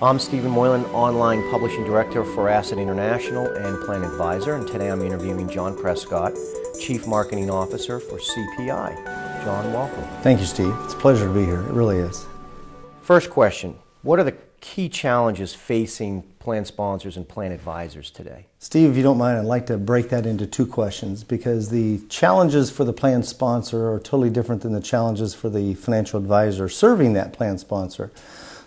I'm Stephen Moylan, Online Publishing Director for Asset International and Plan Advisor, and today I'm interviewing John Prescott, Chief Marketing Officer for CPI. John, welcome. Thank you, Steve. It's a pleasure to be here. It really is. First question, what are the key challenges facing plan sponsors and plan advisors today? Steve, if you don't mind, I'd like to break that into two questions because the challenges for the plan sponsor are totally different than the challenges for the financial advisor serving that plan sponsor.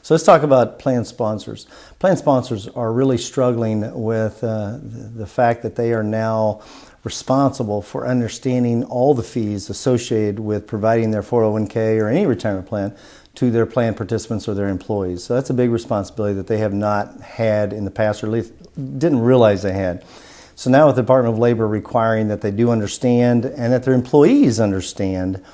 So let's talk about plan sponsors. Plan sponsors are really struggling with the fact that they are now responsible for understanding all the fees associated with providing their 401k or any retirement plan to their plan participants or their employees. So that's a big responsibility that they have not had in the past, or at least didn't realize they had. So now with the Department of Labor requiring that they do understand and that their employees understand,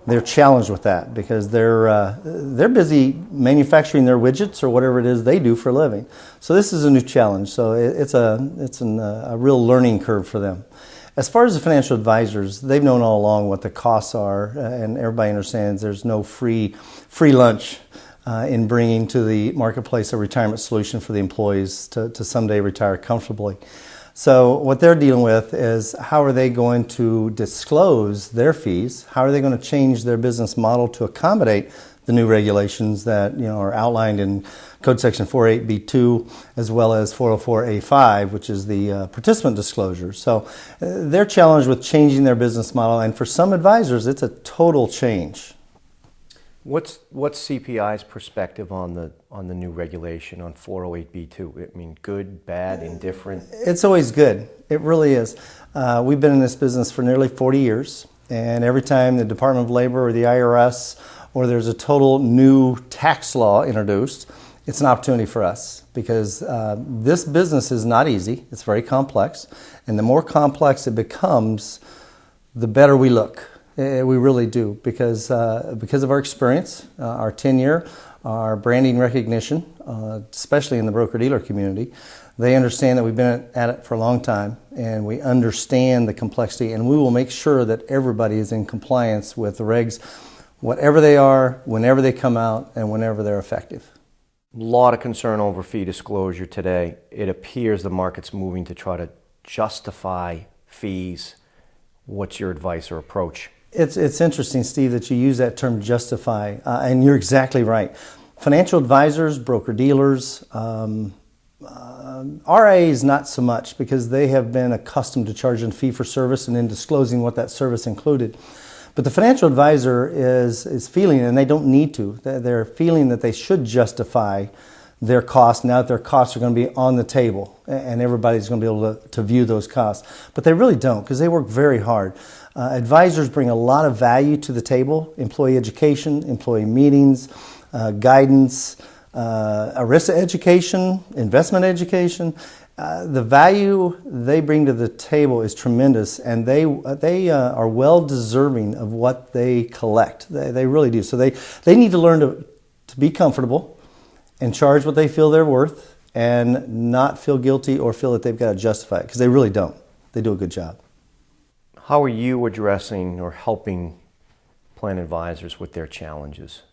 they're challenged with that because they're busy manufacturing their widgets or whatever it is they do for a living. So this is a new challenge. So it's a real learning curve for them. As far as the financial advisors, they've known all along what the costs are, and everybody understands there's no free lunch in bringing to the marketplace a retirement solution for the employees to someday retire comfortably. So what they're dealing with is how are they going to disclose their fees? How are they going to change their business model to accommodate the new regulations that are outlined in Code Section 408B2 as well as 404A5, which is the participant disclosure. So they're challenged with changing their business model, and for some advisors, it's a total change. What's CPI's perspective on the new regulation on 408B2? I mean, good, bad, indifferent? It's always good. It really is. We've been in this business for nearly 40 years, and every time the Department of Labor or the IRS or there's a total new tax law introduced, it's an opportunity for us because this business is not easy. It's very complex, and the more complex it becomes, the better we look. We really do because of our experience, our tenure, our branding recognition, especially in the broker-dealer community. They understand that we've been at it for a long time and we understand the complexity, and we will make sure that everybody is in compliance with the regs, whatever they are, whenever they come out, and whenever they're effective. A lot of concern over fee disclosure today. It appears the market's moving to try to justify fees. What's your advice or approach? It's interesting, Steve, that you use that term justify, and you're exactly right. Financial advisors, broker-dealers, RIAs not so much because they have been accustomed to charging fee for service and then disclosing what that service included. But the financial advisor is feeling, and they don't need to, they're feeling that they should justify their costs now that their costs are going to be on the table and everybody's going to be able to view those costs. But they really don't because they work very hard. Advisors bring a lot of value to the table: employee education, employee meetings, guidance, ERISA education, investment education. The value they bring to the table is tremendous, and they are well deserving of what they collect. They really do. So they need to learn to be comfortable and charge what they feel they're worth and not feel guilty or feel that they've got to justify it, because they really don't. They do a good job. How are you addressing or helping plan advisors with their challenges?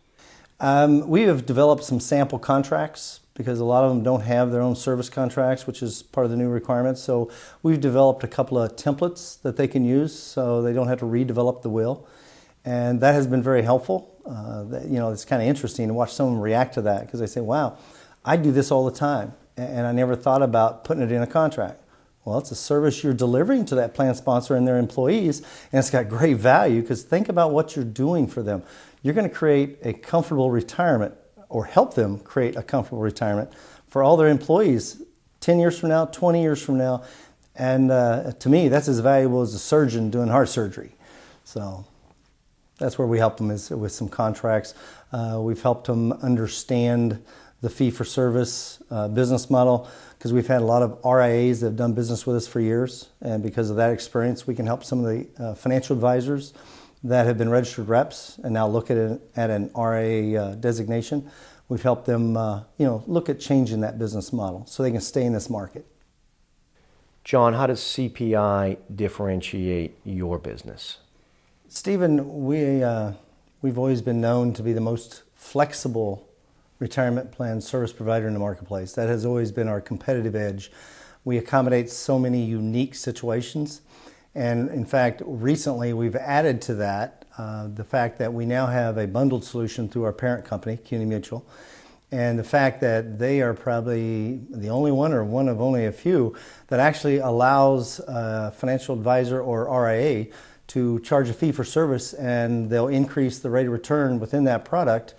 We have developed some sample contracts because a lot of them don't have their own service contracts, which is part of the new requirements. So we've developed a couple of templates that they can use so they don't have to redevelop the will. And that has been very helpful. It's kind of interesting to watch someone react to that because they say, wow, I do this all the time and I never thought about putting it in a contract. Well, it's a service you're delivering to that plan sponsor and their employees, and it's got great value because think about what you're doing for them. You're going to create a comfortable retirement or help them create a comfortable retirement for all their employees 10 years from now, 20 years from now. And to me, that's as valuable as a surgeon doing heart surgery. So that's where we help them is with some contracts. We've helped them understand the fee-for-service business model because we've had a lot of RIAs that have done business with us for years, and because of that experience, we can help some of the financial advisors that have been registered reps and now look at an RIA designation. We've helped them look at changing that business model so they can stay in this market. John, how does CPI differentiate your business? Stephen, we've always been known to be the most flexible retirement plan service provider in the marketplace. That has always been our competitive edge. We accommodate so many unique situations. And in fact, recently we've added to that the fact that we now have a bundled solution through our parent company, CUNY Mutual, and the fact that they are probably the only one or one of only a few that actually allows a financial advisor or RIA to charge a fee for service, and they'll increase the rate of return within that product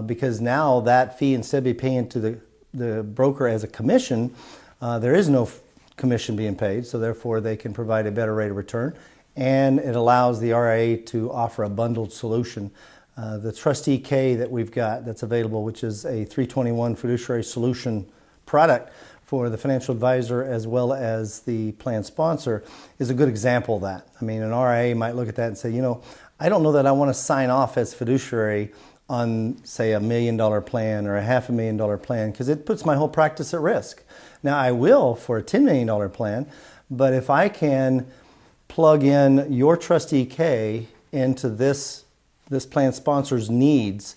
because now that fee, instead of be paying to the broker as a commission, there is no commission being paid, so therefore they can provide a better rate of return, and it allows the RIA to offer a bundled solution. The Trustee K that we've got that's available, which is a 321 fiduciary solution product for the financial advisor as well as the plan sponsor, is a good example of that. I mean, an RIA might look at that and say, you know, I don't know that I want to sign off as fiduciary on, say, $1 million plan or a $500,000 plan because it puts my whole practice at risk. Now, I will for a $10 million plan, but if I can plug in your Trustee K into this plan sponsor's needs,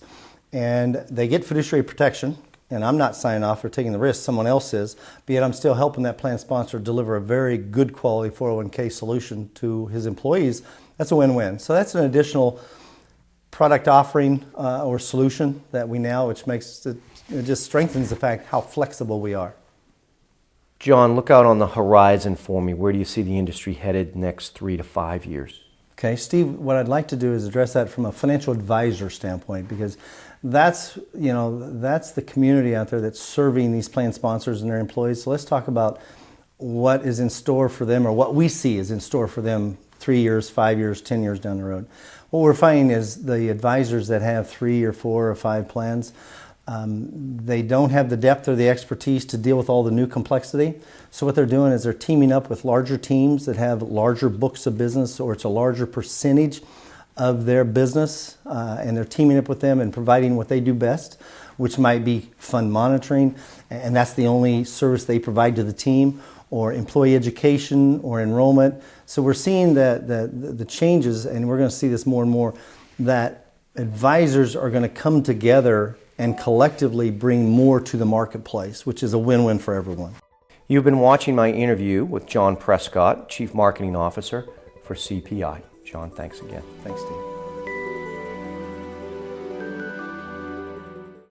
and they get fiduciary protection, and I'm not signing off or taking the risk, someone else is, but yet I'm still helping that plan sponsor deliver a very good quality 401k solution to his employees, that's a win-win. So that's an additional product offering or solution that we now, which makes it just strengthens the fact how flexible we are. John, look out on the horizon for me. Where do you see the industry headed next 3 to 5 years? Okay, Steve, what I'd like to do is address that from a financial advisor standpoint, because that's the community out there that's serving these plan sponsors and their employees. So let's talk about what is in store for them, or what we see is in store for them 3 years, 5 years, 10 years down the road. What we're finding is the advisors that have 3 or 4 or 5 plans, they don't have the depth or the expertise to deal with all the new complexity. So what they're doing is they're teaming up with larger teams that have larger books of business, or it's a larger percentage of their business, and they're teaming up with them and providing what they do best, which might be fund monitoring, and that's the only service they provide to the team, or employee education or enrollment. So we're seeing that the changes, and we're going to see this more and more, that advisors are going to come together and collectively bring more to the marketplace, which is a win-win for everyone. You've been watching my interview with John Prescott, Chief Marketing Officer for CPI. John, thanks again. Thanks, Steve.